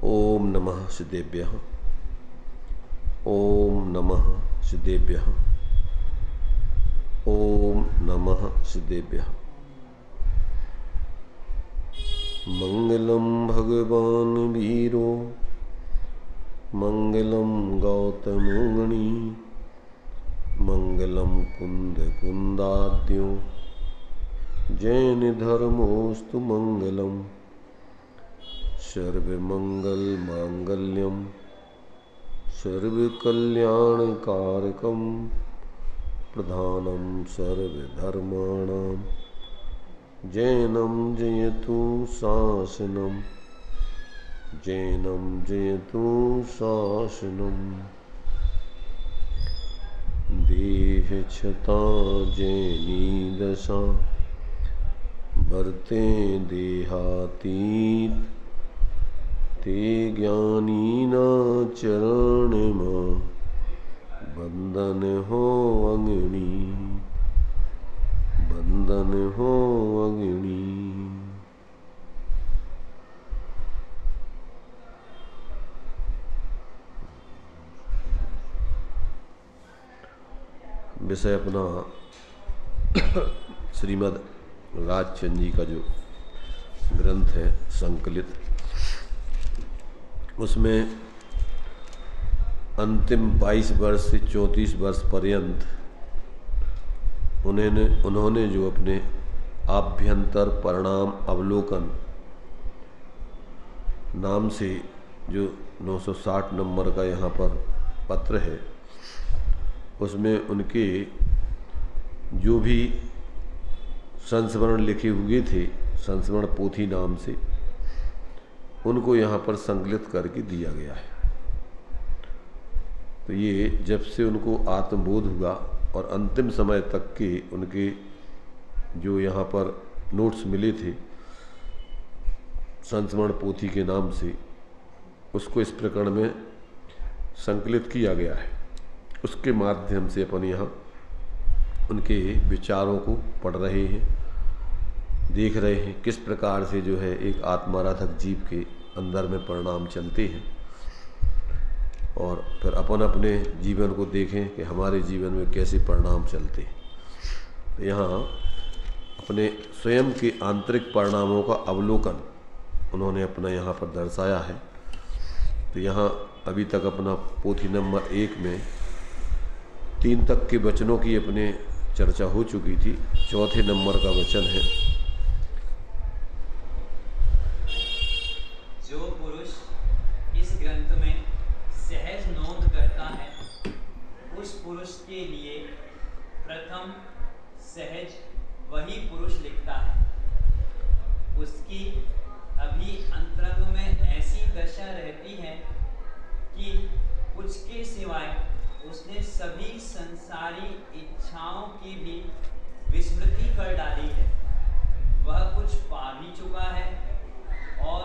ओम नमः सिद्धेभ्यः। ओम नमः सिद्धेभ्यः। ओम नमः सिद्धेभ्यः। मंगलम भगवान वीरो मंगलम गौतमोगणी मंगलम कुंद कुंदाद्यो जैन धर्मोस्तु मंगलम सर्वमंगल मांगल्यम सर्वकल्याणकारकम प्रधानम सर्वधर्माणां जैनम जयतु शासनम जैनम जयतु शासनम देह छता जैनी दशा भरते देहातीत ते ज्ञानीना चरण मां बंधन हो अग्नि बंधन हो अग्नि। विषय अपना श्रीमद् राजचंद जी का जो ग्रंथ है संकलित, उसमें अंतिम 22 वर्ष से 34 वर्ष पर्यंत उन्होंने जो अपने आभ्यंतर परिणाम अवलोकन नाम से जो 960 नंबर का यहाँ पर पत्र है, उसमें उनके जो भी संस्मरण लिखे हुए थे संस्मरण पोथी नाम से, उनको यहाँ पर संकलित करके दिया गया है। तो ये जब से उनको आत्मबोध हुआ और अंतिम समय तक के उनके जो यहाँ पर नोट्स मिले थे संस्मरण पोथी के नाम से, उसको इस प्रकरण में संकलित किया गया है। उसके माध्यम से अपन यहाँ उनके विचारों को पढ़ रहे हैं, देख रहे हैं किस प्रकार से जो है एक आत्माराधक जीव के अंदर में परिणाम चलते हैं, और फिर अपन अपने जीवन को देखें कि हमारे जीवन में कैसे परिणाम चलते हैं। तो यहाँ अपने स्वयं के आंतरिक परिणामों का अवलोकन उन्होंने अपना यहाँ पर दर्शाया है। तो यहाँ अभी तक अपना पोथी नंबर 1 में 3 तक के वचनों की अपने चर्चा हो चुकी थी। चौथे नंबर का वचन है, जो पुरुष इस ग्रंथ में सहज नोंद करता है उस पुरुष के लिए प्रथम सहज वही पुरुष लिखता है। उसकी अभी अंतरंग में ऐसी दशा रहती है कि कुछ के सिवाय उसने सभी संसारी इच्छाओं की भी विस्मृति कर डाली है। वह कुछ पा भी चुका है और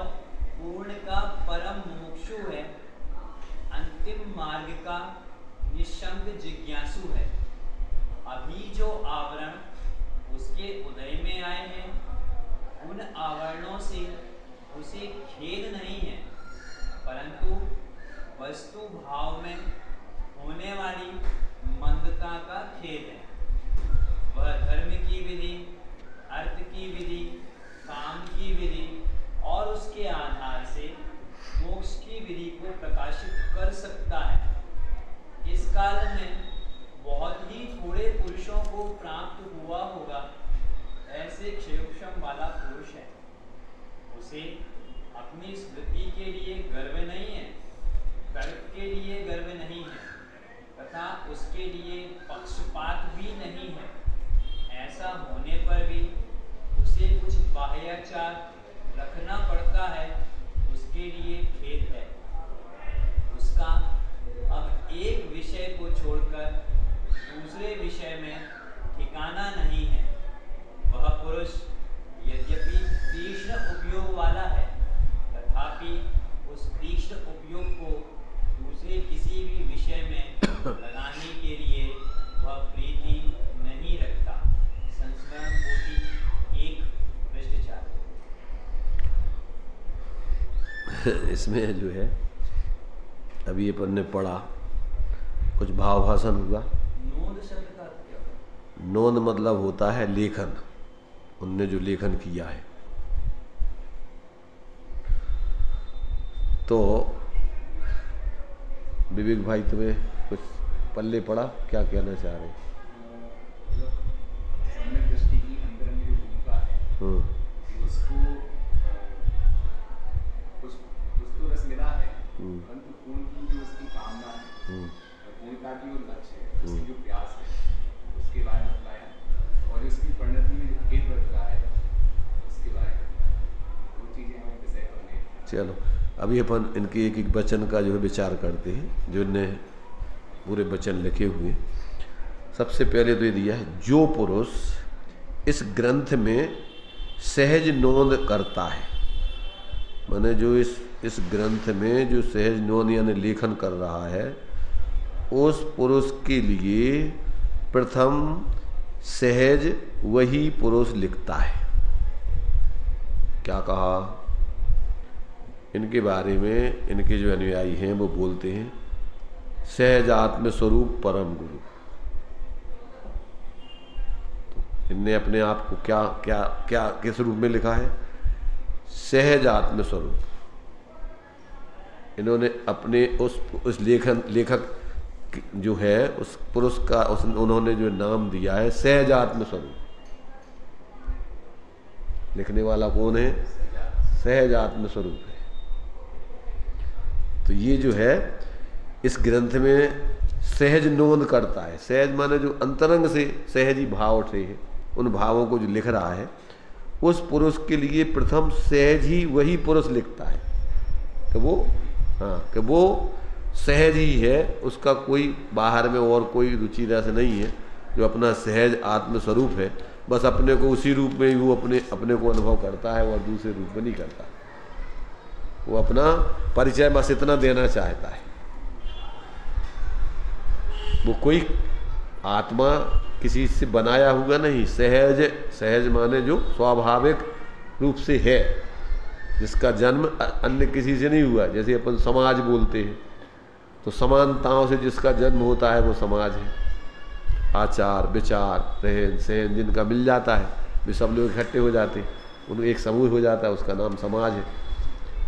पूर्ण का परम मुमुक्षु है, अंतिम मार्ग का निशंक जिज्ञासु है। अभी जो आवरण उसके उदय में आए हैं, उन आवरणों से उसे खेद नहीं है, परंतु वस्तु भाव में होने वाली मंदता का खेद है। वह धर्म की विधि, अर्थ की विधि, काम की विधि और उसके आधार से मोक्ष की विधि को प्रकाशित कर सकता है। इस काल में बहुत ही थोड़े पुरुषों को प्राप्त हुआ होगा ऐसे क्षयोक्षम वाला पुरुष है। उसे अपनी स्मृति के लिए गर्व नहीं है, तर्क के लिए गर्व नहीं है, तथा उसके लिए पक्षपात भी नहीं है। ऐसा होने पर भी उसे कुछ बाह्याचार रखना पड़ता है, उसके लिए खेद है। उसका अब एक विषय को छोड़कर दूसरे विषय में ठिकाना नहीं है। वह पुरुष यद्यपि तीक्ष्ण उपयोग वाला है, तथापि उस तीक्ष्ण उपयोग को दूसरे किसी भी विषय में लगाने के लिए वह प्रीति नहीं रखता। संस्मरण पोथी 1 पृष्ठ 4। इसमें जो है अभी अपन ने पढ़ा, कुछ भाव भाषण हुआ। नोंद शब्द का अर्थ क्या है? नोंद मतलब होता है लेखन, उनने जो लेखन किया है। तो विवेक भाई तुम्हें कुछ पल्ले पड़ा, क्या कहना चाह रहे? सम्यक दृष्टि की अंतरंग जो भूमिका है उसको कुछ तो रस मिला है, परंतु पूर्ण की जो उसकी कामना है, पूर्णता की जो लक्ष्य है, उसकी जो प्यास है, उसके बारे में बताया, और उसकी परिणति में जो भेद बरत रहा है उसके बारे में, वो चीजें हमें विषय करने। चलो अभी अपन इनके एक एक वचन का जो है विचार करते हैं, जो इनने पूरे वचन लिखे हुए। सबसे पहले तो ये दिया है, जो पुरुष इस ग्रंथ में सहज नोंद करता है, माने जो इस ग्रंथ में जो सहज नोंद यानी लेखन कर रहा है, उस पुरुष के लिए प्रथम सहज वही पुरुष लिखता है। क्या कहा? इनके बारे में इनके जो अनुयायी हैं वो बोलते हैं सहज आत्म स्वरूप परम गुरु। तो इनने अपने आप को क्या क्या क्या किस रूप में लिखा है? सहज आत्म स्वरूप। इन्होंने अपने उस लेखक जो है उस पुरुष का उन्होंने जो नाम दिया है सहज आत्म स्वरूप। लिखने वाला कौन है? सहज आत्म स्वरूप है। तो ये जो है इस ग्रंथ में सहज नोंद करता है। सहज माने जो अंतरंग से सहज ही भाव उठे हैं, उन भावों को जो लिख रहा है, उस पुरुष के लिए प्रथम सहज ही वही पुरुष लिखता है कि वो सहज ही है, उसका कोई बाहर में और कोई रुचि रस नहीं है, जो अपना सहज आत्म स्वरूप है, बस अपने को उसी रूप में ही वो अपने को अनुभव करता है और दूसरे रूप में नहीं करता। वो अपना परिचय बस इतना देना चाहता है। वो कोई आत्मा किसी से बनाया हुआ नहीं, सहज माने जो स्वाभाविक रूप से है, जिसका जन्म अन्य किसी से नहीं हुआ। जैसे अपन समाज बोलते हैं तो समानताओं से जिसका जन्म होता है वो समाज है। आचार विचार रहन सहन जिनका मिल जाता है, वे सब लोग इकट्ठे हो जाते हैं, उन एक समूह हो जाता है, उसका नाम समाज है।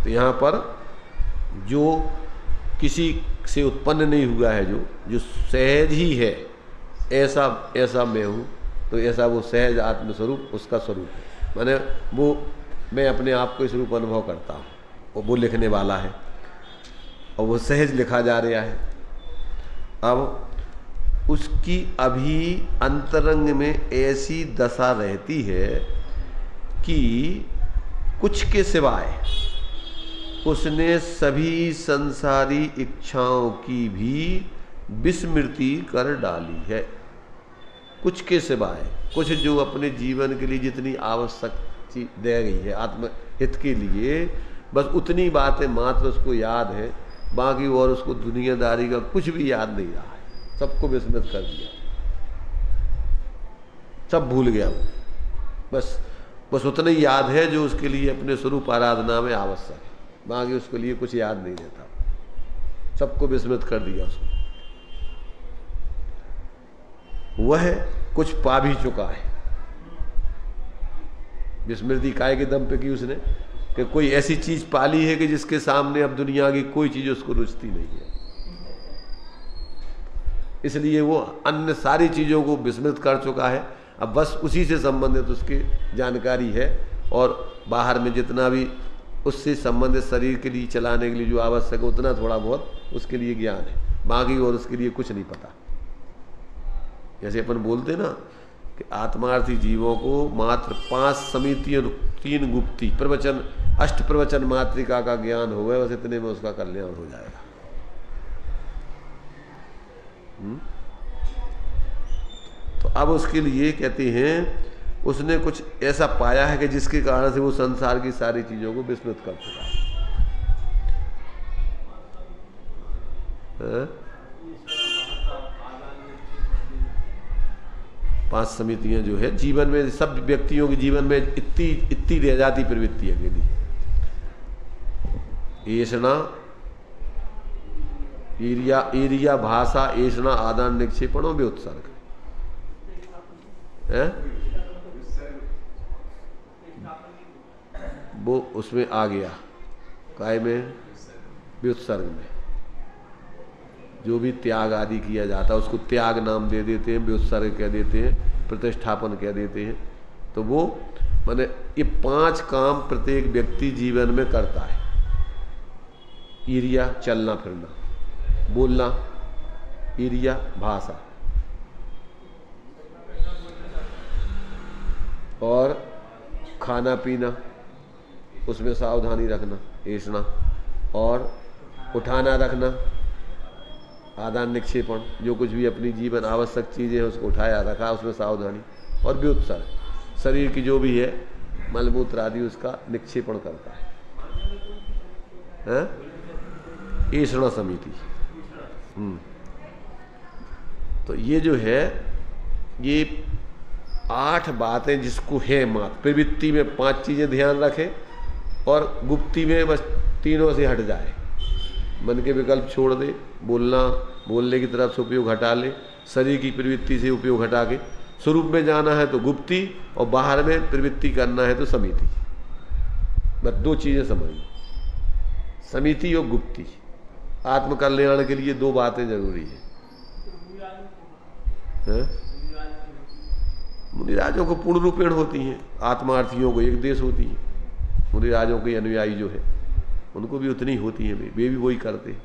तो यहाँ पर जो किसी से उत्पन्न नहीं हुआ है, जो सहज ही है, ऐसा मैं हूँ, तो ऐसा वो सहज आत्मस्वरूप उसका स्वरूप है। माने वो मैं अपने आप को इस रूप अनुभव करता हूँ, और वो लिखने वाला है और वो सहज लिखा जा रहा है। अब उसकी अभी अंतरंग में ऐसी दशा रहती है कि कुछ के सिवाय उसने सभी संसारी इच्छाओं की भी विस्मृति कर डाली है। कुछ के सिवाय, कुछ जो अपने जीवन के लिए जितनी आवश्यक चीज दे गई है आत्महित के लिए, बस उतनी बातें मात्र उसको याद है, बाकी और उसको दुनियादारी का कुछ भी याद नहीं रहा है। सबको विस्मृत कर दिया, सब भूल गया वो। बस उतना ही याद है जो उसके लिए अपने स्वरूप आराधना में आवश्यक है, बाकी उसके लिए कुछ याद नहीं रहता। सबको विस्मृत कर दिया उसको। वह कुछ पा भी चुका है। विस्मृति काय के दम पे की उसने, कि कोई ऐसी चीज पाली है कि जिसके सामने अब दुनिया की कोई चीज उसको रुचती नहीं है। इसलिए वो अन्य सारी चीजों को विस्मृत कर चुका है। अब बस उसी से संबंधित उसकी जानकारी है, और बाहर में जितना भी उससे संबंधित शरीर के लिए चलाने के लिए जो आवश्यक है उतना थोड़ा बहुत उसके लिए ज्ञान है, बाकी और उसके लिए कुछ नहीं पता। जैसे अपन बोलते ना कि आत्मार्थी जीवों को मात्र 5 समितियों 3 गुप्ती प्रवचन 8 प्रवचन मात्रिका का ज्ञान हो गया, बस इतने में उसका कल्याण हो जाएगा। तो अब उसके लिए कहते हैं उसने कुछ ऐसा पाया है कि जिसके कारण से वो संसार की सारी चीजों को विस्मृत कर चुका है। 5 समितियां जो है जीवन में, सब व्यक्तियों के जीवन में इतनी रह जाती प्रवृत्ति अकेली। ऐषणा ईरिया भाषा ऐषणा आदान निक्षेपणों भी उत्सर्ग है, वो उसमें आ गया। काय में? व्युत्सर्ग में। जो भी त्याग आदि किया जाता है उसको त्याग नाम दे देते हैं, व्युत्सर्ग कह देते हैं, प्रतिष्ठापन कह देते हैं। तो वो माने ये 5 काम प्रत्येक व्यक्ति जीवन में करता है। ईरिया चलना फिरना, बोलना, ईरिया भाषा, और खाना पीना उसमें सावधानी रखना, ऐषणा, और उठाना रखना, आदान निक्षेपण, जो कुछ भी अपनी जीवन आवश्यक चीजें हैं उसको उठाया रखा, उसमें सावधानी, और व्युत्सर्ग, शरीर की जो भी है मलमूत्र आदि उसका निक्षेपण करता है। ऐषणा समिति। तो ये जो है ये 8 बातें जिसको है मात प्रवृत्ति में 5 चीजें ध्यान रखे और गुप्ती में बस तीनों से हट जाए, मन के विकल्प छोड़ दे, बोलने की तरफ से उपयोग हटा ले, शरीर की प्रवृत्ति से उपयोग हटा के स्वरूप में जाना है तो गुप्ती, और बाहर में प्रवृत्ति करना है तो समिति। बस 2 चीजें समझिए, समिति और गुप्ती। आत्म कल्याण के लिए 2 बातें जरूरी है। मुनिराजों को पूर्ण रूपेण होती हैं, आत्मार्थियों को एक देश होती है। मुनिराजों के अनुयायी जो है उनको भी उतनी होती है, वे भी वही करते हैं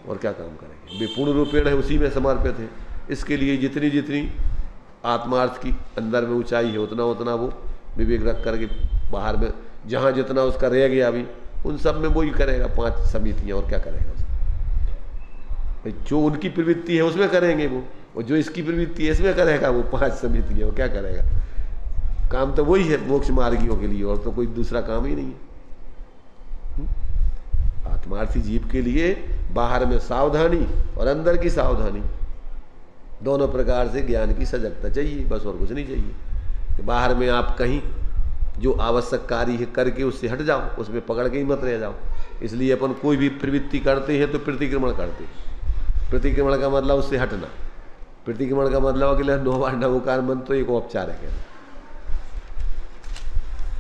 और क्या काम करेंगे। वे पूर्ण रूपेण है, उसी में समर्पित है। इसके लिए जितनी जितनी आत्मार्थ की अंदर में ऊंचाई है उतना उतना वो विवेक रख करके बाहर में जहाँ जितना उसका रह गया अभी उन सब में वही करेगा। 5 समितियाँ, और क्या करेगा उसमें। जो उनकी प्रवृत्ति है उसमें करेंगे वो, और जो इसकी प्रवृत्ति है इसमें करेगा वो। 5 समितियाँ, वो क्या करेगा। काम तो वही है मोक्ष मार्गियों के लिए, और तो कोई दूसरा काम ही नहीं है। आत्मार्थी जीव के लिए बाहर में सावधानी और अंदर की सावधानी, दोनों प्रकार से ज्ञान की सजगता चाहिए, बस और कुछ नहीं चाहिए। कि बाहर में आप कहीं जो आवश्यक कार्य है करके उससे हट जाओ, उसमें पकड़ के ही मत रह जाओ। इसलिए अपन कोई भी प्रवृत्ति करते हैं तो प्रतिक्रमण करते हैं। प्रतिक्रमण का मतलब उससे हटना, प्रतिक्रमण का मतलब अगले 9 बार नवोकार मंत्र तो एक औपचारिक है,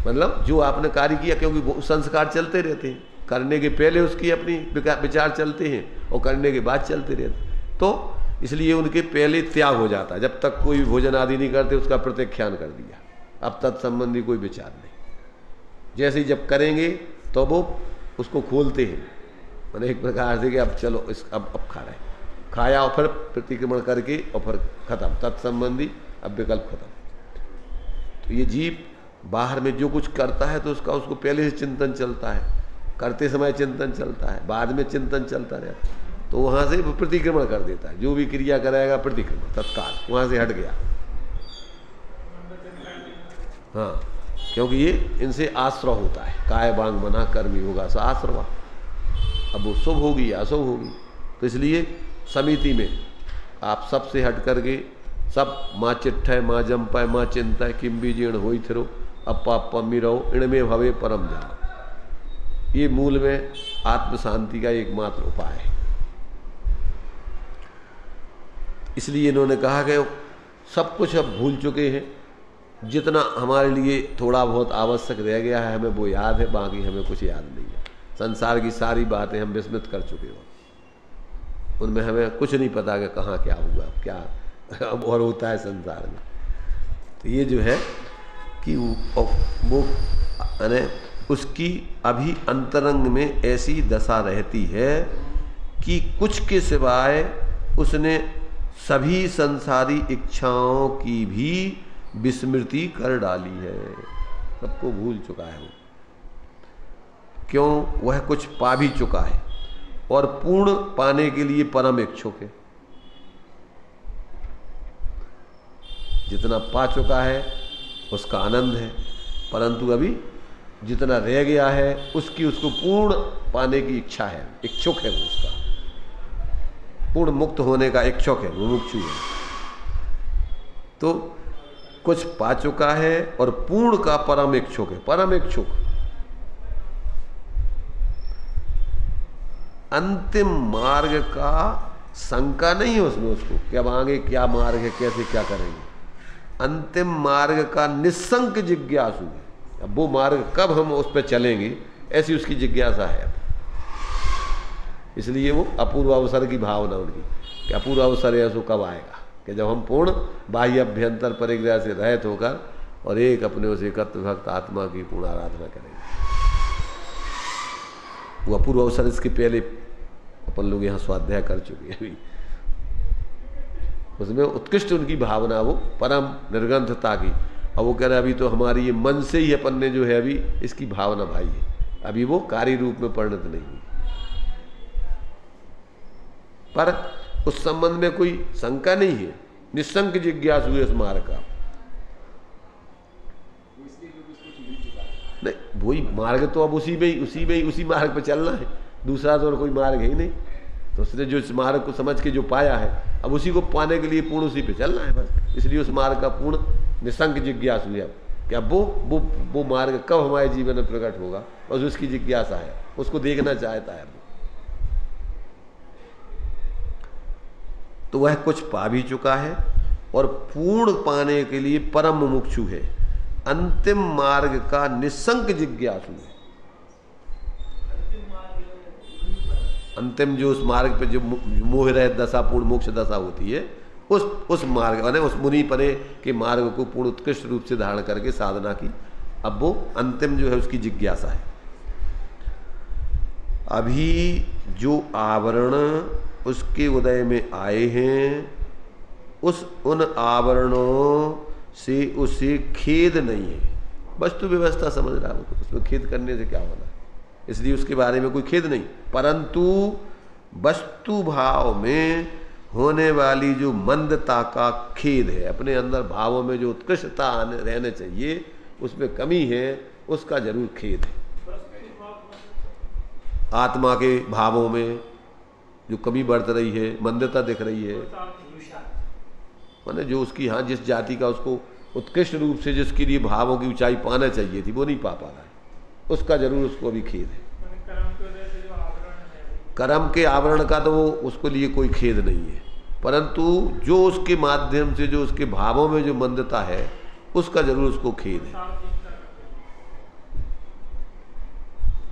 मतलब जो आपने कार्य किया, क्योंकि वो संस्कार चलते रहते हैं। करने के पहले उसकी अपनी विचार चलते हैं और करने के बाद चलते रहते, तो इसलिए उनके पहले त्याग हो जाता है। जब तक कोई भोजन आदि नहीं करते उसका प्रत्याख्यान कर दिया, अब तत्संबंधी कोई विचार नहीं। जैसे ही जब करेंगे तो वो उसको खोलते हैं, मैंने एक प्रकार से कि अब चलो इस अब खा रहे हैं, खाया और फिर प्रतिक्रमण करके और फिर खत्म, तत्संबंधी अब विकल्प खत्म। तो ये जीव बाहर में जो कुछ करता है तो उसका उसको पहले से चिंतन चलता है, करते समय चिंतन चलता है, बाद में चिंतन चलता रहता है, तो वहाँ से प्रतिक्रमण कर देता है। जो भी क्रिया कराएगा प्रतिक्रमण तत्काल वहाँ से हट गया। हाँ, क्योंकि ये इनसे आश्रव होता है, काय बांग मना कर्मी होगा सा आश्रवा। अब वो शुभ होगी या अशुभ होगी, तो इसलिए समिति में आप सबसे हट करके सब माँ चिट्ठय माँ जम्पय माँ चिंतय किम बीजीर्ण होई थिरो अपा पम्मी रहो इणमे भवे परम जान। ये मूल में आत्म शांति का एकमात्र उपाय है। इसलिए इन्होंने कहा कि सब कुछ अब भूल चुके हैं, जितना हमारे लिए थोड़ा बहुत आवश्यक रह गया है हमें वो याद है, बाकी हमें कुछ याद नहीं है। संसार की सारी बातें हम विस्मृत कर चुके हो, उनमें हमें कुछ नहीं पता कि कहाँ क्या हुआ, क्या अब और होता है संसार में। तो ये जो है कि वो उसकी अभी अंतरंग में ऐसी दशा रहती है कि कुछ के सिवाय उसने सभी संसारी इच्छाओं की भी विस्मृति कर डाली है, सबको भूल चुका है वो। क्यों? वह कुछ पा भी चुका है और पूर्ण पाने के लिए परम इच्छुक है। जितना पा चुका है उसका आनंद है, परंतु अभी जितना रह गया है उसको पूर्ण पाने की इच्छा है, इच्छुक है वो, उसका पूर्ण मुक्त होने का इच्छुक है, मुमुक्षु है। तो कुछ पा चुका है और पूर्ण का परम इच्छुक है, परम इच्छुक। अंतिम मार्ग का शंका नहीं है उसमें, उसको कि अब आगे क्या मार्ग है, कैसे क्या करेंगे। अंतिम मार्ग का निस्संक जिज्ञासु है। अब वो मार्ग कब हम उस पर चलेंगे, ऐसी उसकी जिज्ञासा है। इसलिए वो अपूर्व अवसर की भावना उनकी, कि अपूर्व अवसर है, सो कब आएगा, कि जब हम पूर्ण बाह्य अभ्यंतर परिग्रह से रहित होकर और एक अपने उस एकत्र भक्त आत्मा की पूर्ण आराधना करेंगे। वो अपूर्व अवसर इसके पहले अपन लोग यहाँ स्वाध्याय कर चुके हैं अभी। उसमें उत्कृष्ट उनकी भावना, वो परम निर्ग्रंथता की। अब वो कह रहे अभी तो हमारी ये मन से ही अपन ने जो है अभी इसकी भावना भाई है, अभी वो कार्य रूप में परिणत नहीं हुई। पर उस संबंध में कोई शंका नहीं है, निस्संक जिज्ञासु है इस मार्ग का। नहीं, वही मार्ग तो अब उसी मार्ग पे चलना है, दूसरा तो और कोई मार्ग है ही नहीं। तो उसने जो इस मार्ग को समझ के जो पाया है, अब उसी को पाने के लिए पूर्ण उसी पे चलना है बस। इसलिए उस मार्ग का पूर्ण निसंक जिज्ञासु है। अब क्या वो मार्ग कब हमारे जीवन में प्रकट होगा, बस उसकी जिज्ञासा है, उसको देखना चाहता है। तो वह कुछ पा भी चुका है और पूर्ण पाने के लिए परम मुमुक्षु है, अंतिम मार्ग का निसंक जिज्ञासु है। अंतिम जो उस मार्ग पे जो मोह रहित दशा, पूर्ण मोक्ष दशा होती है, उस मार्ग माने उस मुनि परे के मार्ग को पूर्ण उत्कृष्ट रूप से धारण करके साधना की, अब वो अंतिम जो है उसकी जिज्ञासा है। अभी जो आवरण उसके उदय में आए हैं, उन आवरणों से उसे खेद नहीं है। वस्तु व्यवस्था समझ रहा है, उसमें खेद करने से क्या होना है, इसलिए उसके बारे में कोई खेद नहीं। परंतु वस्तु भाव में होने वाली जो मंदता का खेद है, अपने अंदर भावों में जो उत्कृष्टता रहने चाहिए उसमें कमी है, उसका जरूर खेद है। आत्मा के भावों में जो कमी बढ़ रही है, मंदता दिख रही है, माने जो उसकी हाँ जिस जाति का उसको उत्कृष्ट रूप से जिसके लिए भावों की ऊंचाई पाना चाहिए थी वो नहीं पा रहा है, उसका जरूर उसको अभी खेद है। कर्म के आवरण का तो वो उसको लिए कोई खेद नहीं है, परंतु जो उसके माध्यम से जो उसके भावों में जो मंदता है उसका जरूर उसको खेद है।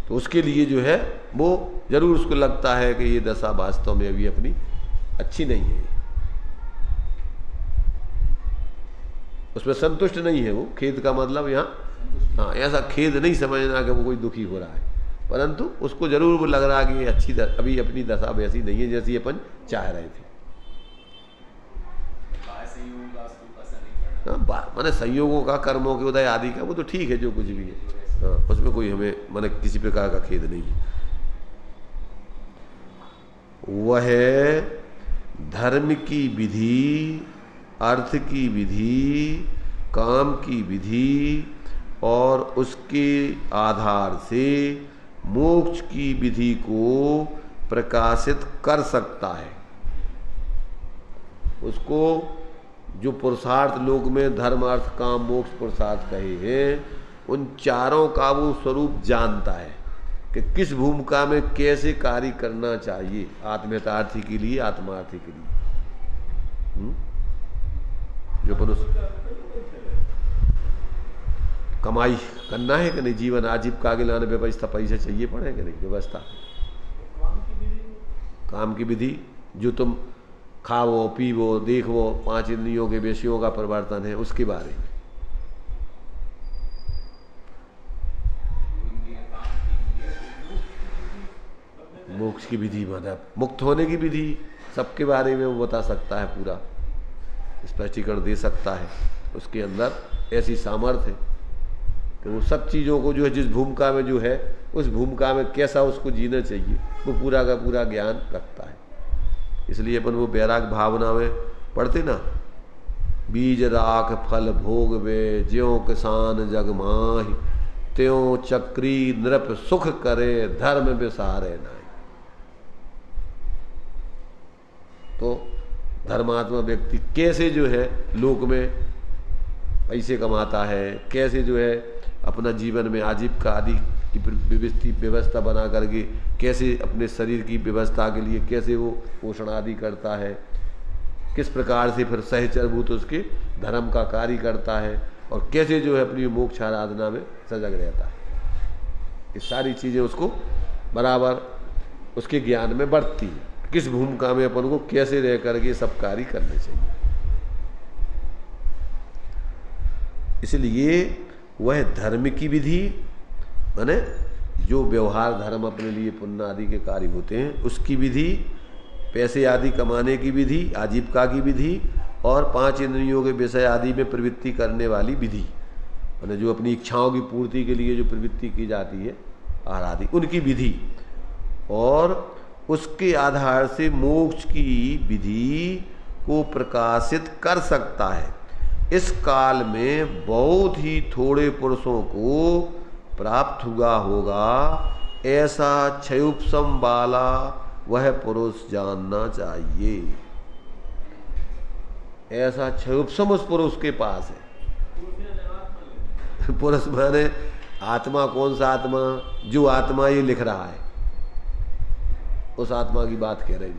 तो उसके लिए जो है वो जरूर उसको लगता है कि ये दशा वास्तव में अभी अपनी अच्छी नहीं है, उसमें संतुष्ट नहीं है वो। खेद का मतलब यहाँ हाँ ऐसा खेद नहीं समझना कि वो कोई दुखी हो रहा है, परंतु उसको जरूर वो लग रहा है कि अच्छी अभी अपनी दशा वैसी नहीं है जैसी अपन चाह रहे थे। हाँ, माने संयोगों का, कर्मों के उदय आदि का वो तो ठीक है, जो कुछ भी है, हाँ उसमें कोई हमें माने किसी प्रकार का खेद नहीं है। वह धर्म की विधि, अर्थ की विधि, काम की विधि और उसके आधार से मोक्ष की विधि को प्रकाशित कर सकता है। उसको जो पुरुषार्थ लोक में धर्म, अर्थ, काम, मोक्ष पुरुषार्थ कहे हैं, उन चारों का वो स्वरूप जानता है कि किस भूमिका में कैसे कार्य करना चाहिए, आत्महितार्थी के लिए, आत्मार्थी के लिए। जो अपन कमाई करना है कि नहीं, जीवन आजीविका के लाने व्यवस्था, पैसे चाहिए पड़े कि नहीं, व्यवस्था काम की विधि, जो तुम खाओ पीवो देखो, 5 इंद्रियों के विषयों का परिवर्तन है, उसके बारे में। मोक्ष की विधि मतलब मुक्त होने की विधि, सबके बारे में वो बता सकता है, पूरा स्पष्टीकरण दे सकता है। उसके अंदर ऐसी सामर्थ्य है कि वो सब चीज़ों को जो है जिस भूमिका में जो है उस भूमिका में कैसा उसको जीना चाहिए वो पूरा का पूरा ज्ञान रखता है। इसलिए अपन वो वैराग भावना में पढ़ते ना, बीज राख फल भोग वे, ज्यों किसान जग माहि, त्यों चक्री नृप सुख करे, धर्म विसारे नाहि। तो धर्मात्मा व्यक्ति कैसे जो है लोक में पैसे कमाता है, कैसे जो है अपना जीवन में आजीविका आदि की व्यवस्था बना करके कैसे अपने शरीर की व्यवस्था के लिए कैसे वो पोषण आदि करता है, किस प्रकार से फिर सहचरभूत उसके धर्म का कार्य करता है, और कैसे जो है अपनी मोक्ष आराधना में सजग रहता है। ये सारी चीज़ें उसको बराबर उसके ज्ञान में बढ़ती है। किस भूमिका में अपन को कैसे रह करके सब कार्य करने चाहिए। इसलिए वह धर्म की विधि माने जो व्यवहार धर्म अपने लिए पुण्य आदि के कार्य होते हैं उसकी विधि, पैसे आदि कमाने की विधि, आजीविका की विधि, और 5 इंद्रियों के विषय आदि में प्रवृत्ति करने वाली विधि, माने जो अपनी इच्छाओं की पूर्ति के लिए जो प्रवृत्ति की जाती है आहार आदि, उनकी विधि, और उसके आधार से मोक्ष की विधि को प्रकाशित कर सकता है। इस काल में बहुत ही थोड़े पुरुषों को प्राप्त हुआ होगा, ऐसा क्षयोपशम वाला वह पुरुष जानना चाहिए। ऐसा क्षयोपशम उस पुरुष के पास है। पुरुष माने आत्मा, कौन सा आत्मा? जो आत्मा ये लिख रहा है उस आत्मा की बात कह रही,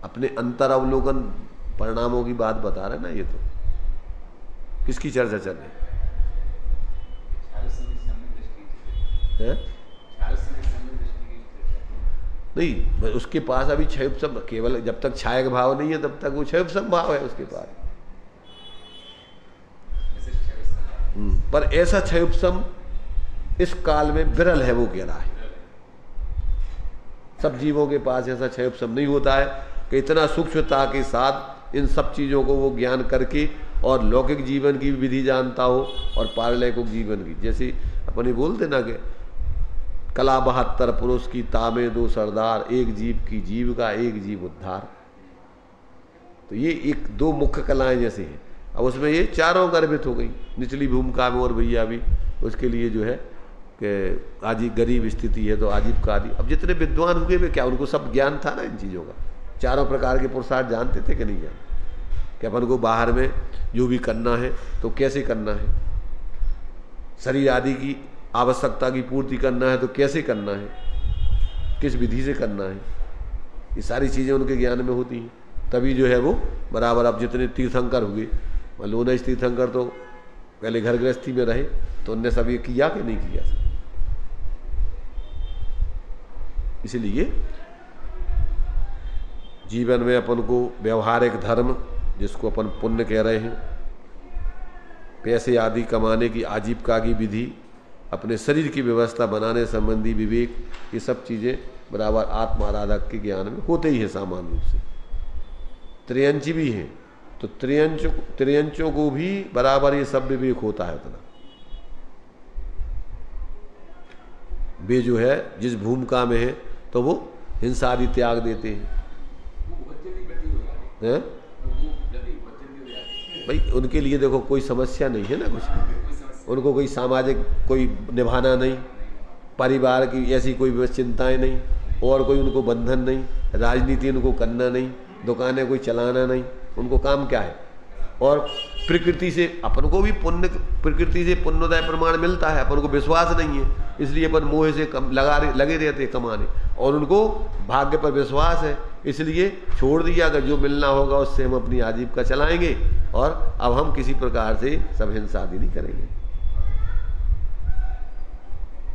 अपने अंतर अवलोकन परिणामों की बात बता रहे ना। ये तो किसकी चर्चा चल रही है? नहीं, उसके पास अभी क्षयोपशम, केवल जब तक छायक भाव नहीं है तब तक वो क्षयोपशम भाव है उसके पास। पर ऐसा क्षयोपशम इस काल में विरल है, वो कह रहा है। सब जीवों के पास ऐसा क्षयोपशम नहीं होता है कि इतना सूक्ष्मता के साथ इन सब चीज़ों को वो ज्ञान करके और लौकिक जीवन की विधि जानता हो और पारलौकिक जीवन की। जैसे अपने बोलते ना कि कला 72 पुरुष की तामे 2 सरदार, एक जीव की जीव का एक जीव उद्धार। तो ये 1-2 मुख्य कलाएं जैसे हैं। अब उसमें ये चारों गर्भित हो गई निचली भूमिका में, और भैया भी उसके लिए जो है कि आज गरीब स्थिति है तो आजीविका आदि। अब जितने विद्वान हुए वे क्या, उनको सब ज्ञान था ना इन चीज़ों का। चारों प्रकार के पुरुषार्थ जानते थे कि नहीं जानते, कि अपन को बाहर में जो भी करना है तो कैसे करना है, शरीर आदि की आवश्यकता की पूर्ति करना है तो कैसे करना है, किस विधि से करना है, ये सारी चीज़ें उनके ज्ञान में होती हैं। तभी जो है वो बराबर। अब जितने तीर्थंकर हुए, लोनेश तीर्थंकर तो पहले घर गृहस्थी में रहे तो उनने सब ये किया कि नहीं किया सब। इसलिए जीवन में अपन को व्यवहारिक धर्म, जिसको अपन पुण्य कह रहे हैं, पैसे आदि कमाने की आजीविका की विधि, अपने शरीर की व्यवस्था बनाने संबंधी विवेक, ये सब चीज़ें बराबर आत्म आराधक के ज्ञान में होते ही है सामान्य रूप से। त्रियंची भी हैं तो त्रियंचों को भी बराबर ये सब विवेक होता है उतना। वे जो है जिस भूमिका में है तो वो हिंसा आदि त्याग देते हैं। भाई उनके लिए देखो कोई समस्या नहीं है ना, कुछ उनको कोई सामाजिक कोई निभाना नहीं, परिवार की ऐसी कोई चिंताएं नहीं, और कोई उनको बंधन नहीं, राजनीति उनको करना नहीं, दुकानें कोई चलाना नहीं, उनको काम क्या है। और प्रकृति से अपन को भी पुण्य, प्रकृति से पुण्योदय प्रमाण मिलता है, अपन को विश्वास नहीं है इसलिए अपन मोह से लगे रहते कमाने, और उनको भाग्य पर विश्वास है इसलिए छोड़ दिया कि जो मिलना होगा उससे हम अपनी आजीविका चलाएंगे, और अब हम किसी प्रकार से सब हिंसा आदि नहीं करेंगे।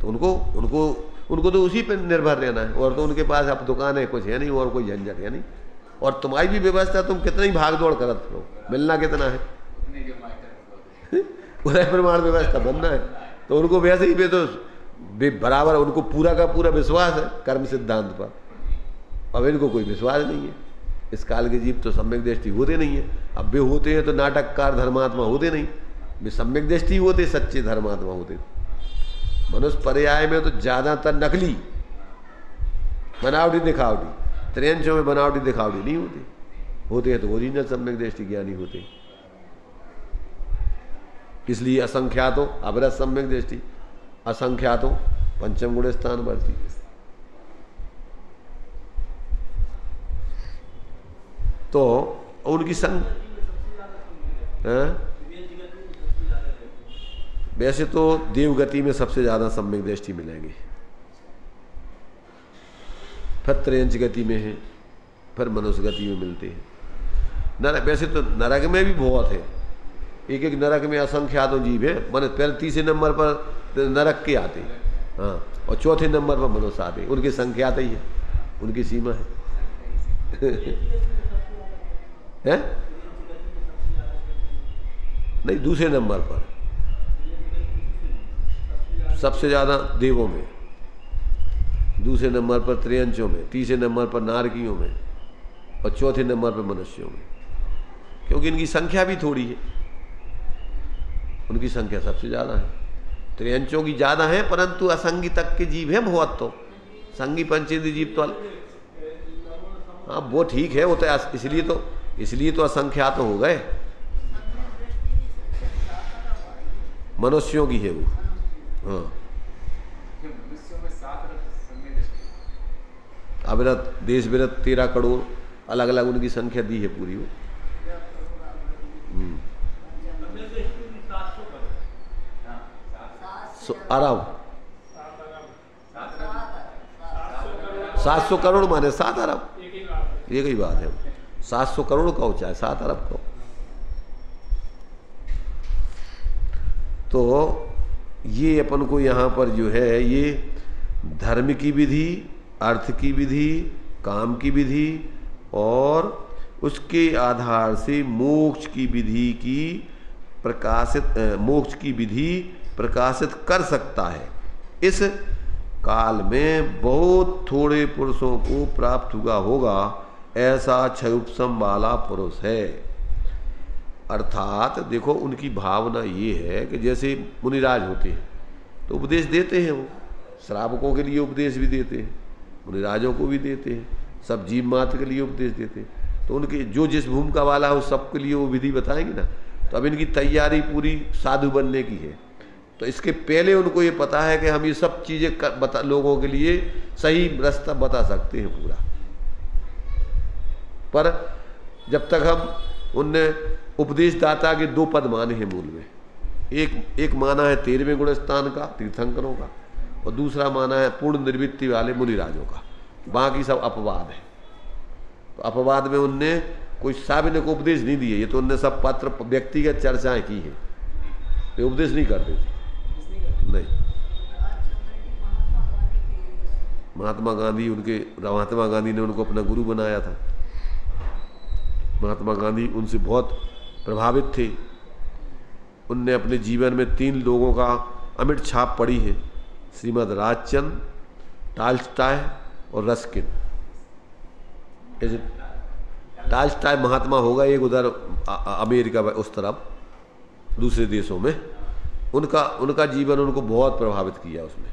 तो उनको तो उसी पर निर्भर रहना है, और तो उनके पास अब दुकान है कुछ है नहीं, और कोई झंझट है नहीं, और तुम्हारी भी व्यवस्था तुम कितना ही भाग दौड़ करत हो, मिलना कितना है उदय प्रमाण व्यवस्था बनना है। तो उनको वैसे ही भी तो बराबर उनको पूरा का पूरा विश्वास है कर्म सिद्धांत पर। अब इनको कोई विश्वास नहीं है। इस काल के जीव तो सम्यक दृष्टि होते नहीं है। अब वे होते हैं तो नाटककार धर्मात्मा होते नहीं, वे सम्यक दृष्टि होते, सच्चे धर्मात्मा होते। मनुष्य पर्याय में तो ज्यादातर नकली, बनावटी दिखावटी, त्रियंचों में बनावटी दिखावटी नहीं होती, होते हैं तो ओरिजिनल सम्यक दृष्टि ज्ञानी होते। इसलिए असंख्यातों अवरत सम्यक दृष्टि, असंख्यातों पंचम गुण स्थान बढ़ती। तो उनकी संग वैसे तो देवगति में सबसे ज़्यादा सम्यक दृष्टि मिलेंगे, फिर त्रयंच गति में है, फिर मनुष्य गति में मिलते हैं। नरक, वैसे तो नरक में भी बहुत है, एक एक नरक में असंख्यातों जीव है। मैंने पहले तीसरे नंबर पर नरक के आते हैं, हाँ, और चौथे नंबर पर मनुष्य आते हैं। उनकी संख्या ही है, उनकी सीमा है। हैं? नहीं, दूसरे नंबर पर सबसे ज़्यादा देवों में, दूसरे नंबर पर त्रयंचों में, तीसरे नंबर पर नारकियों में और चौथे नंबर पर मनुष्यों में, क्योंकि इनकी संख्या भी थोड़ी है। उनकी संख्या सबसे ज़्यादा है, त्रयंचों की ज़्यादा है, परंतु असंगी तक के जीव हैं बहुत। तो संगी पंचेंद्रिय जीव तो हाँ वो ठीक है, वो तो इसलिए तो असंख्यात हो गए। मनुष्यों की है वो, हाँ। अविरत देश विरत 13 करोड़ अलग अलग उनकी संख्या दी है पूरी वो। अरब 700 करोड़ माने 7 अरब, ये ही बात है। 700 करोड़ का हो चाहे 7 अरब का हो। तो ये अपन को यहाँ पर जो है, ये धर्म की विधि, अर्थ की विधि, काम की विधि और उसके आधार से मोक्ष की विधि की मोक्ष की विधि प्रकाशित कर सकता है। इस काल में बहुत थोड़े पुरुषों को प्राप्त हुआ होगा ऐसा क्षयोपशम वाला पुरुष है। अर्थात देखो, उनकी भावना ये है कि जैसे मुनिराज होते हैं तो उपदेश देते हैं, वो श्रावकों के लिए उपदेश भी देते हैं, मुनिराजों को भी देते हैं, सब जीव मात्र के लिए उपदेश देते हैं। तो उनके जो जिस भूमिका वाला हो सबके लिए वो विधि बताएंगे ना। तो अब इनकी तैयारी पूरी साधु बनने की है। तो इसके पहले उनको ये पता है कि हम ये सब चीज़ें लोगों के लिए सही रास्ता बता सकते हैं पूरा। पर जब तक हम उनने उपदेशदाता के 2 पद माने हैं मूल में, एक माना है 13वें गुण स्थान का तीर्थंकरों का, और दूसरा माना है पूर्ण निर्वृत्ति वाले मुनिराजों का। बाकी सब अपवाद है। तो अपवाद में उनने कोई साबिन को उपदेश नहीं दिए। ये तो उनने सब पत्र व्यक्तिगत चर्चाएं की है, ये उपदेश नहीं करते थे। नहीं, महात्मा गांधी ने उनको अपना गुरु बनाया था। महात्मा गांधी उनसे बहुत प्रभावित थे। उनने अपने जीवन में 3 लोगों का अमिट छाप पड़ी है, श्रीमद राजचंद्र, टॉल्स्टॉय और रस्किन। जैसे टॉल्स्टॉय महात्मा होगा एक उधर अमेरिका उस तरफ दूसरे देशों में, उनका जीवन उनको बहुत प्रभावित किया। उसमें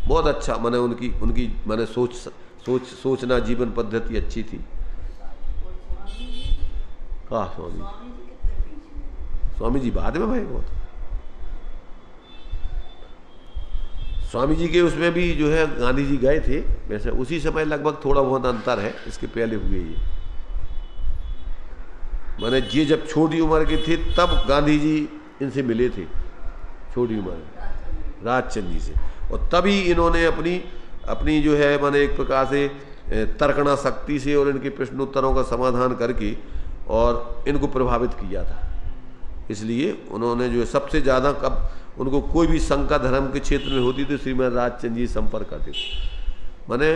बहुत अच्छा माने उनकी माने सोचना जीवन पद्धति अच्छी थी। हाँ, स्वामी जी बाद में भाई बहुत, स्वामी जी के उसमें भी जो है गांधी जी गए थे। वैसे उसी समय लगभग थोड़ा बहुत अंतर है, इसके पहले हुए ये। माने ये जब छोटी उम्र के थे तब गांधी जी इनसे मिले थे, छोटी उम्र में राजचंद्र जी से, और तभी इन्होंने अपनी जो है माने एक प्रकार से तर्कणा शक्ति से और इनके प्रश्नोत्तरों का समाधान करके और इनको प्रभावित किया था। इसलिए उन्होंने जो है सबसे ज़्यादा कब उनको कोई भी शंका धर्म के क्षेत्र में होती तो श्रीमद राजचंद्र जी संपर्क करते थे। माने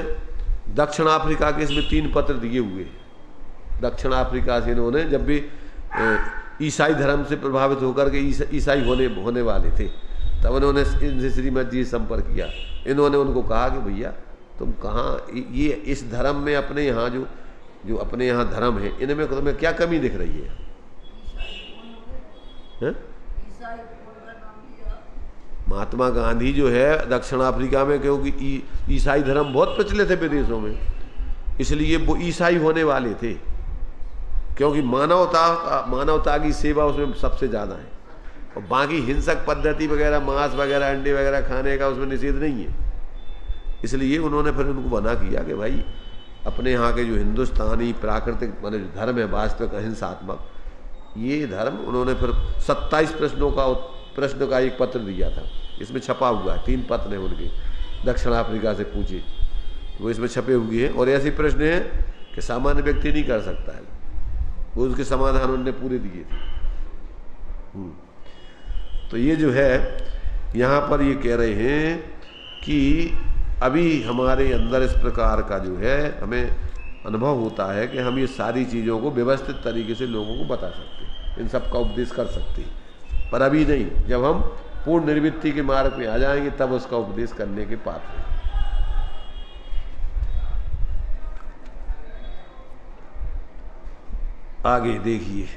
दक्षिण अफ्रीका के इसमें 3 पत्र दिए हुए। दक्षिण अफ्रीका से इन्होंने जब भी ईसाई धर्म से प्रभावित होकर के ईसाई होने वाले थे, तब उन्होंने इनसे श्रीमद जी संपर्क किया। इन्होंने उनको कहा कि भैया तुम कहाँ, ये इस धर्म में अपने यहाँ जो अपने यहाँ धर्म है इनमें तुम्हें क्या कमी दिख रही है? महात्मा गांधी जो है दक्षिण अफ्रीका में, क्योंकि ईसाई धर्म बहुत प्रचलित है विदेशों में, इसलिए वो ईसाई होने वाले थे। क्योंकि मानवता की सेवा उसमें सबसे ज़्यादा है, और बाकी हिंसक पद्धति वगैरह, मांस वगैरह, अंडे वगैरह खाने का उसमें निषेध नहीं है। इसलिए उन्होंने फिर उनको मना किया कि भाई अपने यहाँ के जो हिंदुस्तानी प्राकृतिक माने धर्म है वास्तविक अहिंसात्मक, ये धर्म उन्होंने फिर 27 प्रश्नों का प्रश्न का एक पत्र दिया था, इसमें छपा हुआ है, 3 पत्र हैं उनके, दक्षिण अफ्रीका से पूछे, वो इसमें छपे हुए हैं। और ऐसे प्रश्न हैं कि सामान्य व्यक्ति नहीं कर सकता है, वो उसके समाधान उन्होंने पूरे दिए थे। तो ये जो है यहाँ पर ये कह रहे हैं कि अभी हमारे अंदर इस प्रकार का जो है हमें अनुभव होता है कि हम ये सारी चीज़ों को व्यवस्थित तरीके से लोगों को बता सकते हैं, इन सब का उपदेश कर सकते हैं, पर अभी नहीं। जब हम पूर्ण निर्वृत्ति के मार्ग पे आ जाएंगे तब उसका उपदेश करने के पात्र हैं। आगे देखिए,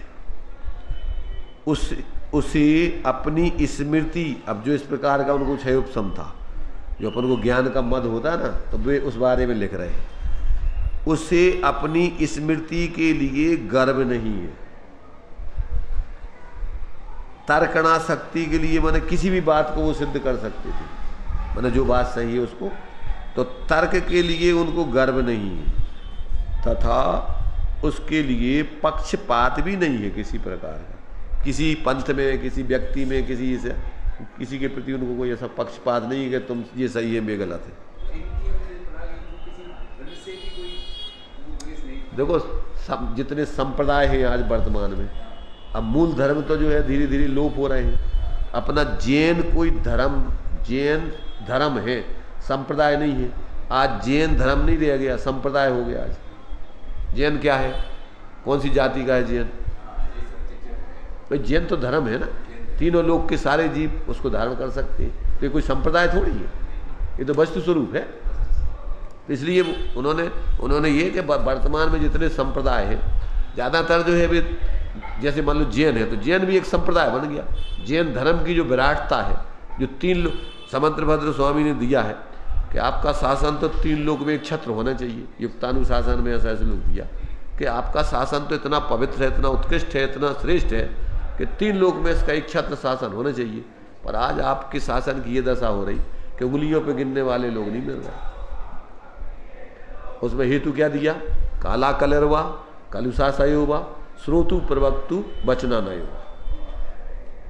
उसे अपनी स्मृति, अब जो इस प्रकार का उनको क्षय उपशम था, जो अपन को ज्ञान का मद होता है ना, तो वे उस बारे में लिख रहे हैं। उसे अपनी स्मृति के लिए गर्व नहीं है, तर्कणा शक्ति के लिए, माने किसी भी बात को वो सिद्ध कर सकते थे, माने जो बात सही है उसको, तो तर्क के लिए उनको गर्व नहीं है, तथा उसके लिए पक्षपात भी नहीं है किसी प्रकार का, किसी पंथ में, किसी व्यक्ति में, किसी के प्रति उनको कोई ऐसा पक्षपात नहीं है कि तुम ये सही है मैं गलत है। देखो जितने संप्रदाय हैं आज वर्तमान में, अब मूल धर्म तो जो है धीरे धीरे लोप हो रहे हैं। अपना जैन कोई धर्म, जैन धर्म है, संप्रदाय नहीं है। आज जैन धर्म नहीं रह गया, संप्रदाय हो गया। आज जैन क्या है, कौन सी जाति का है जैन? भाई जैन तो धर्म है ना, तीनों लोक के सारे जीव उसको धारण कर सकते हैं, तो ये कोई संप्रदाय थोड़ी है, ये तो वस्तु स्वरूप है। इसलिए उन्होंने ये कि वर्तमान में जितने संप्रदाय हैं, ज़्यादातर जो है वे, जैसे मान लो जैन है, तो जैन भी एक संप्रदाय बन गया। जैन धर्म की जो विराटता है, जो 3 समंत्रभद्र स्वामी ने दिया है कि आपका शासन तो 3 लोक में एक छत्र होना चाहिए। युक्तानुशासन में ऐसा लोग दिया कि आपका शासन तो इतना पवित्र है, इतना उत्कृष्ट है, इतना श्रेष्ठ है कि 3 लोक में इसका एक छत्र शासन होना चाहिए। पर आज आपके शासन की ये दशा हो रही कि उंगलियों पर गिनने वाले लोग नहीं मिल रहे। उसमें हेतु क्या दिया? काला कलरवा कलुषा सयोवा श्रोतु प्रवक्तु बचना नयो।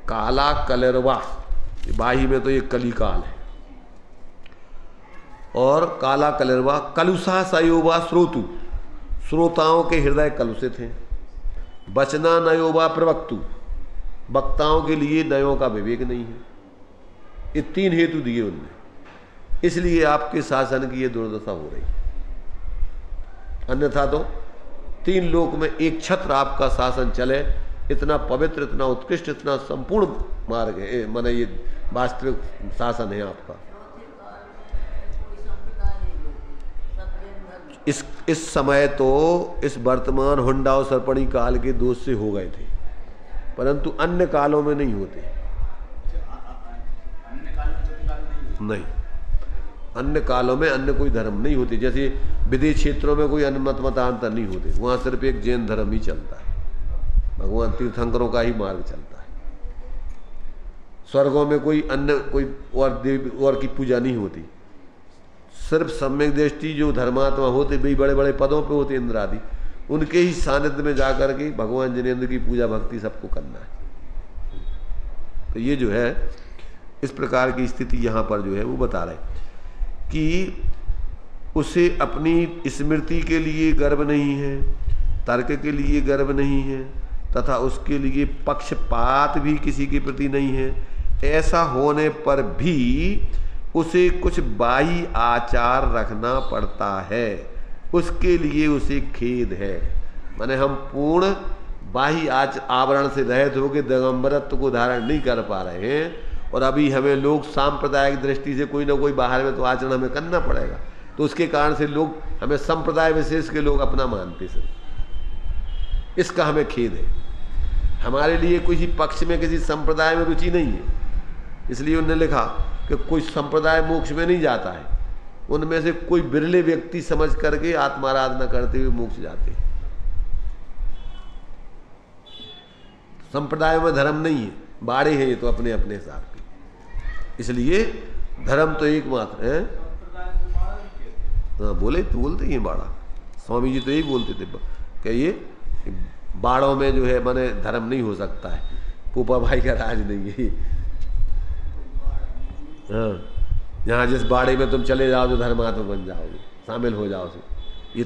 काला कलरवा, बाही में तो ये कलिकाल है, और काला कलरवा कलुषा सयोवा श्रोतु, श्रोताओं के हृदय कलुषित हैं। बचना नयोवा प्रवक्तु, वक्ताओं के लिए नयों का विवेक नहीं है। ये 3 हेतु दिए उनने, इसलिए आपके शासन की ये दुर्दशा हो रही है। अन्यथा तो 3 लोक में एक छत्र आपका शासन चले, इतना पवित्र, इतना उत्कृष्ट, इतना संपूर्ण मार्ग है, माने ये वास्तविक शासन है आपका। इस समय तो इस वर्तमान हुंडा और सरपणी काल के दोष से हो गए थे, परंतु अन्य कालों में नहीं होते। नहीं, अन्य कालों में अन्य कोई धर्म नहीं होते। जैसे विदेश क्षेत्रों में कोई अन्य मतांतर नहीं होते, वहाँ सिर्फ एक जैन धर्म ही चलता है, भगवान तीर्थंकरों का ही मार्ग चलता है। स्वर्गों में कोई अन्य कोई और देव और की पूजा नहीं होती, सिर्फ सम्यक दृष्टि जो धर्मात्मा होते भी बड़े बड़े पदों पे होते, इंद्र आदि, उनके ही सानिध्य में जाकर के भगवान जिनेंद्र की पूजा भक्ति सबको करना है। तो ये जो है इस प्रकार की स्थिति यहाँ पर जो है वो बता रहे कि उसे अपनी स्मृति के लिए गर्व नहीं है, तर्क के लिए गर्व नहीं है, तथा उसके लिए पक्षपात भी किसी के प्रति नहीं है। ऐसा होने पर भी उसे कुछ बाह्य आचार रखना पड़ता है, उसके लिए उसे खेद है। माने हम पूर्ण बाह्य आवरण से रहित होकर दिगंबरत्व को धारण नहीं कर पा रहे हैं, और अभी हमें लोग सांप्रदायिक दृष्टि से कोई ना कोई बाहर में तो आचरण हमें करना पड़ेगा, तो उसके कारण से लोग हमें संप्रदाय विशेष के लोग अपना मानते सर, इसका हमें खेद है। हमारे लिए किसी पक्ष में किसी संप्रदाय में रुचि नहीं है, इसलिए उन्होंने लिखा कि कोई संप्रदाय मोक्ष में नहीं जाता है, उनमें से कोई बिरले व्यक्ति समझ करके आत्माराधना करते हुए मोक्ष जाते हैं। संप्रदायों में धर्म नहीं है, बाड़े हैं ये तो अपने अपने हिसाब के, इसलिए धर्म तो एकमात्र है। हाँ बोलते ही बाड़ा, स्वामी जी तो यही बोलते थे कि ये बाड़ों में जो है माने धर्म नहीं हो सकता है, पोपा भाई का राज नहीं है, हाँ, यहाँ जिस बाड़े में तुम चले जाओ तो धर्मात्मा बन जाओगे, शामिल हो जाओ। ये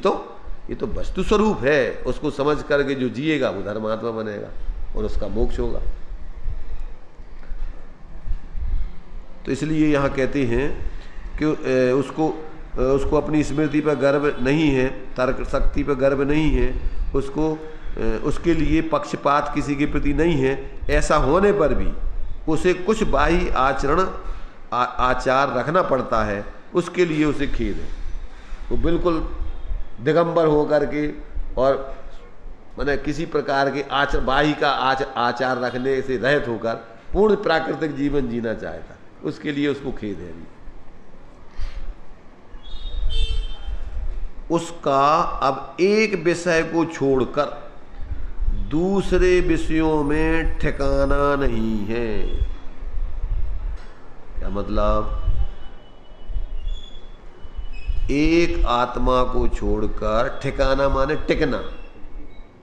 तो वस्तु स्वरूप है, उसको समझ करके जो जिएगा वो धर्मात्मा बनेगा और उसका मोक्ष होगा। तो इसलिए यहाँ कहते हैं कि उसको अपनी स्मृति पर गर्व नहीं है, तर्क शक्ति पर गर्व नहीं है, उसके लिए पक्षपात किसी के प्रति नहीं है। ऐसा होने पर भी उसे कुछ बाह्य आचार रखना पड़ता है, उसके लिए उसे खेद है। वो बिल्कुल दिगंबर होकर के और माने किसी प्रकार के बाह्य का आचार रखने से रहित होकर पूर्ण प्राकृतिक जीवन जीना चाहता, उसके लिए उसको खेद है। उसका अब एक विषय को छोड़कर दूसरे विषयों में ठिकाना नहीं है। क्या मतलब? एक आत्मा को छोड़कर ठिकाना माने टिकना।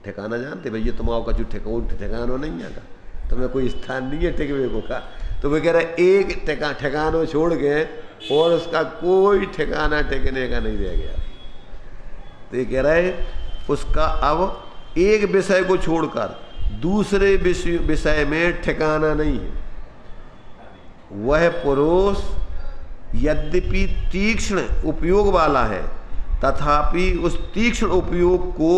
ठिकाना जानते भैया, तुम्हारा का जो ठिकाना नहीं आता, तुम्हें कोई स्थान नहीं है टिकवे को का। तो वे कह रहे एक ठिकाना छोड़ के और उसका कोई ठिकाना टिकने का नहीं रह गया। तो ये कह रहे उसका अब एक विषय को छोड़कर दूसरे विषय में ठिकाना नहीं है। वह पुरुष यद्यपि तीक्ष्ण उपयोग वाला है, तथापि उस तीक्ष्ण उपयोग को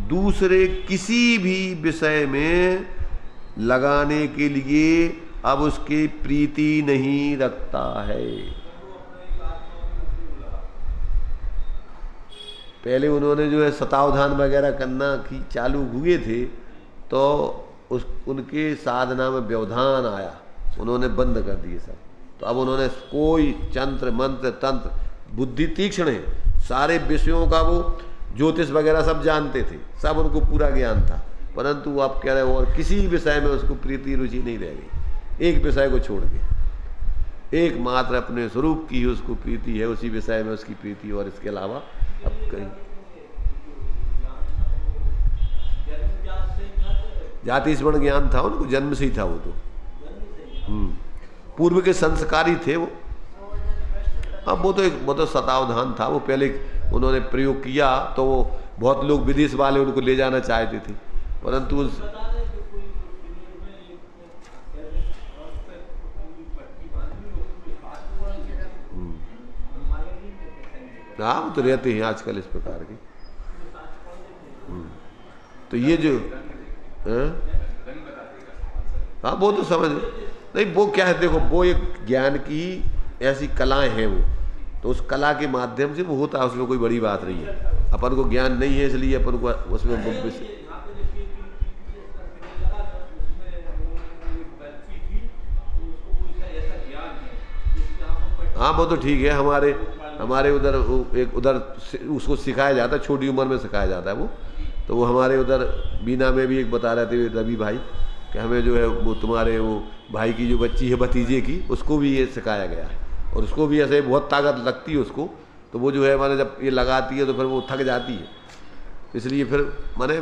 दूसरे किसी भी विषय में लगाने के लिए अब उसकी प्रीति नहीं रखता है। पहले उन्होंने जो है शतावधान वगैरह करना की चालू हुए थे, तो उनके साधना में व्यवधान आया, उन्होंने बंद कर दिए सब। तो अब उन्होंने कोई तंत्र मंत्र तंत्र, बुद्धि तीक्ष्ण है, सारे विषयों का वो ज्योतिष वगैरह सब जानते थे, सब उनको पूरा ज्ञान था, परंतु आप कह रहे हो और किसी विषय में उसको प्रीति रुचि नहीं रह गई। एक विषय को छोड़ के एकमात्र अपने स्वरूप की ही उसको प्रीति है, उसी विषय में उसकी प्रीति, और इसके अलावा अब कहीं जाति स्मरण ज्ञान था उनको, जन्म से ही था वो तो। पूर्व के संस्कारी थे वो। अब वो तो शतावधान था, वो पहले उन्होंने प्रयोग किया तो वो बहुत लोग विदेश वाले उनको ले जाना चाहते थे, परंतु हाँ वो तो रहते हैं आजकल इस प्रकार की। तो ये जो हाँ वो तो समझ नहीं, वो क्या है देखो, वो एक ज्ञान की ऐसी कलाएं हैं वो, तो उस कला के माध्यम से वो होता है, उसमें कोई बड़ी बात नहीं है। अपन को ज्ञान नहीं है इसलिए अपन को उसमें हाँ वो तो ठीक है। हमारे उधर एक उधर उसको सिखाया जाता है, छोटी उम्र में सिखाया जाता है वो। तो वो हमारे उधर बीना में भी एक बता रहे थे रवि भाई कि हमें जो है वो तुम्हारे वो भाई की जो बच्ची है भतीजे की, उसको भी ये सिखाया गया है, और उसको भी ऐसे बहुत ताकत लगती है उसको। तो वो जो है माने जब ये लगाती है तो फिर वो थक जाती है, इसलिए फिर माने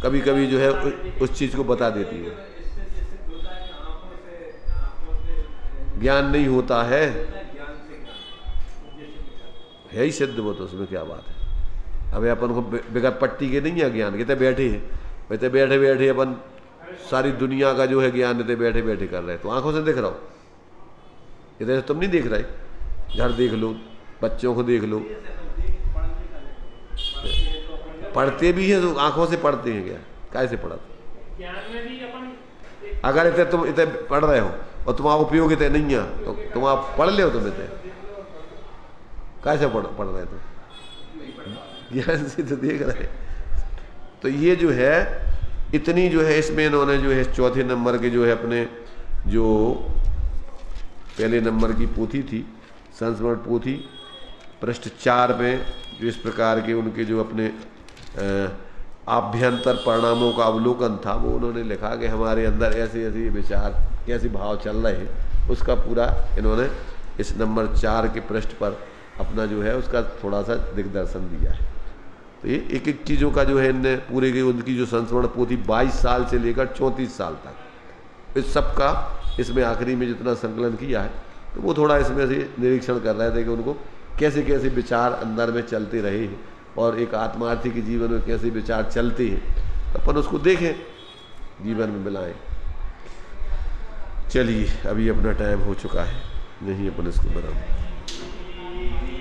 कभी कभी जो है उस चीज़ को बता देती है। ज्ञान नहीं होता है ही सिद्ध, वो तो उसमें क्या बात है। अब अपन को बगैर पट्टी के नहीं है ज्ञान, कहते बैठे हैं, वैसे बैठे बैठे अपन सारी दुनिया का जो है ज्ञान देते बैठे बैठे कर रहे, तो आंखों से देख रहा हो, इधर तुम नहीं देख रहे, घर देख लो, बच्चों को देख लो, पढ़ते भी हैं तो आंखों से पढ़ते हैं क्या, कैसे पढ़ते? अगर इतने तुम इतने पढ़ रहे हो और तुम्हारा उपयोग इतने नहीं है तो तुम आप पढ़ ले हो, तुम इतने कैसे पढ़ रहे थे? ज्ञान से तो देख रहे। तो ये जो है इतनी जो है इसमें इन्होंने जो है चौथे नंबर के जो है अपने जो पहले नंबर की पोथी थी संस्मरण पोथी, पृष्ठ 4 में जो इस प्रकार के उनके जो अपने आभ्यंतर परिणामों का अवलोकन था, वो उन्होंने लिखा कि हमारे अंदर ऐसे ऐसे विचार कैसे भाव चल रहे हैं, उसका पूरा इन्होंने इस नंबर 4 के पृष्ठ पर अपना जो है उसका थोड़ा सा दिग्दर्शन दिया है। तो ये एक एक चीज़ों का जो है इनने पूरे की उनकी जो संस्मरण पोथी 22 साल से लेकर 34 साल तक इस सब का इसमें आखिरी में जितना संकलन किया है, तो वो थोड़ा इसमें से निरीक्षण कर रहे थे कि उनको कैसे कैसे विचार अंदर में चलते रहे हैं और एक आत्मार्थी के जीवन में कैसे विचार चलते हैं, तो अपन उसको देखें, जीवन में मिलाएं। चलिए, अभी अपना टाइम हो चुका है, नहीं अपन इसको बनाएं।